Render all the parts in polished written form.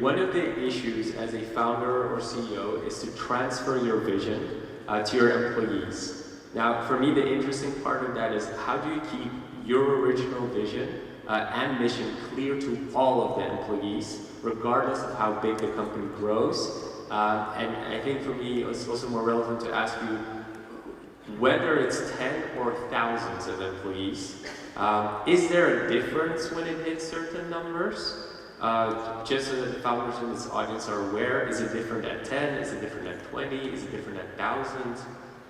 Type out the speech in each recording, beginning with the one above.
one of the issues as a founder or CEO is to transfer your vision to your employees. Now, for me, the interesting part of that is how do you keep your original vision and mission clear to all of the employees, regardless of how big the company grows? And I think for me, it's also more relevant to ask you, whether it's 10 or thousands of employees, is there a difference when it hits certain numbers? Just so that the founders in this audience are aware, is it different at 10? Is it different at 20? Is it different at thousands?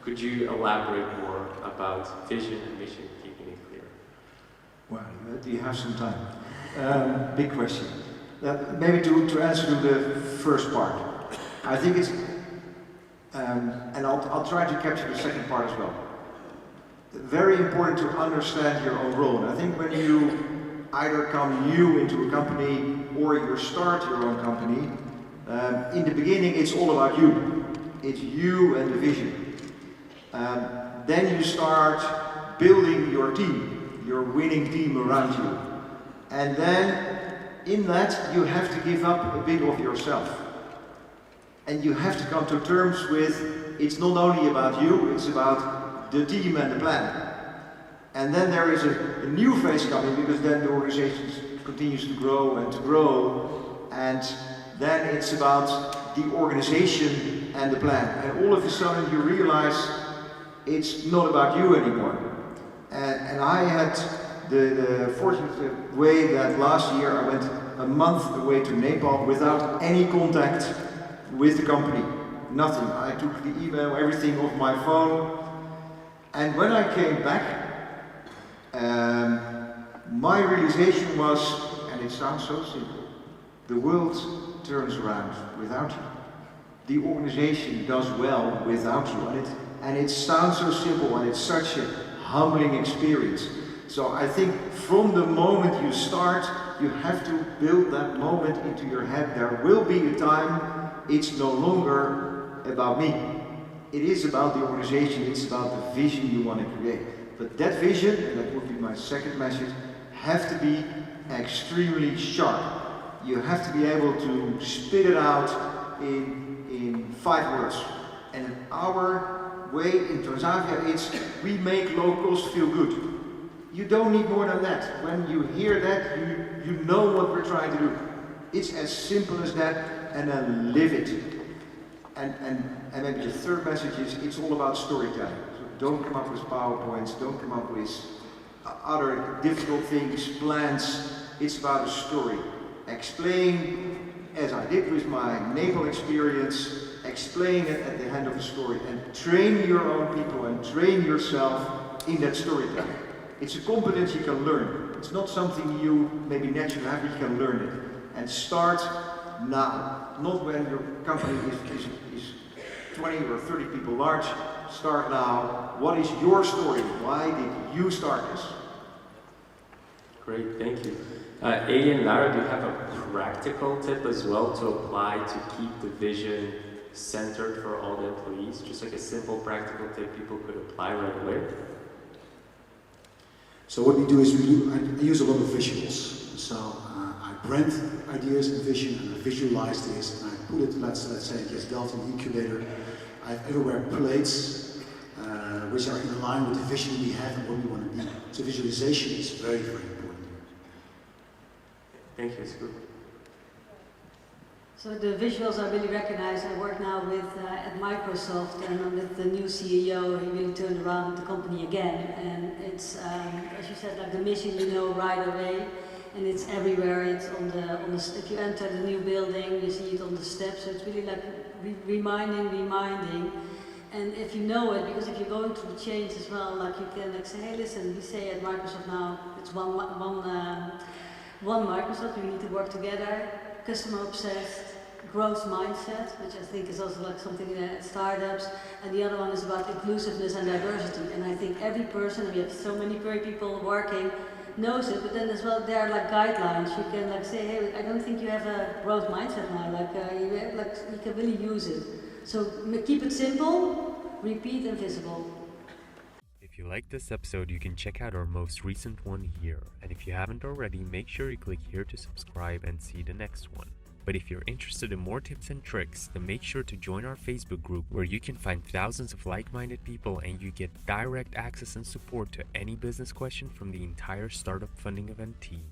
Could you elaborate more about vision and mission, keeping it clear? Well, do you have some time? Big question. Maybe to answer to the first part. I think it's, and I'll try to capture the second part as well. Very important to understand your own role. And I think when you either come new into a company or you start your own company, in the beginning it's all about you. It's you and the vision. Then you start building your team, your winning team around you. And then in that you have to give up a bit of yourself. And you have to come to terms with, it's not only about you, it's about the team and the plan. And then there is a new phase coming, because then the organization continues to grow, and then it's about the organization and the plan. And all of a sudden you realize it's not about you anymore. And I had the fortunate way that last year I went a month away to Nepal without any contact with the company. Nothing. I took the email, everything off my phone. And when I came back, my realization was, and it sounds so simple, the world turns around without you. The organization does well without you. And it sounds so simple, and it's such a humbling experience. So I think from the moment you start, you have to build that moment into your head. There will be a time it's no longer about me. It is about the organization, it's about the vision you want to create. But that vision, and that would be my second message, have to be extremely sharp. You have to be able to spit it out in 5 words. And in our way in Transavia, it's we make locals feel good. You don't need more than that. When you hear that, you know what we're trying to do. It's as simple as that, and then live it. And maybe the third message is, it's all about storytelling. So don't come up with PowerPoints, don't come up with other difficult things, plans. It's about a story. Explain, as I did with my Nepal experience, explain it at the end of the story, and train your own people and train yourself in that storytelling. It's a competence you can learn. It's not something you maybe naturally have, but you can learn it. And start now, not when your company is 20 or 30 people large. Start now. What is your story? Why did you start this? Great, thank you. Ailey and Lara, do you have a practical tip as well to apply to keep the vision centered for all the employees? Just like a simple practical tip people could apply right away? So what we do is I use a lot of visuals. So I brand ideas and vision, and I visualize this, and I put it, let's say, in this Delta incubator. I have everywhere plates, which are in line with the vision we have and what we want to be. So visualization is very, very important. Thank you, it's good. So the visuals I really recognize. I work now with at Microsoft, and with the new CEO. He really turned around the company again, and it's as you said, like the mission, you know, right away, and it's everywhere. It's on the if you enter the new building, you see it on the steps. So it's really like reminding. And if you know it, because if you're going through the change as well, like you can like say, hey, listen, we say at Microsoft now, it's one Microsoft. We need to work together. Customer obsessed, growth mindset, which I think is also like something at startups, and the other one is about inclusiveness and diversity. And I think every person, we have so many great people working, knows it, but then as well there are like guidelines. You can like say, hey, I don't think you have a growth mindset now, you can really use it. So keep it simple, repeat, and visible. If you liked this episode, you can check out our most recent one here. And if you haven't already, make sure you click here to subscribe and see the next one. But if you're interested in more tips and tricks, then make sure to join our Facebook group where you can find thousands of like-minded people and you get direct access and support to any business question from the entire startup funding event team.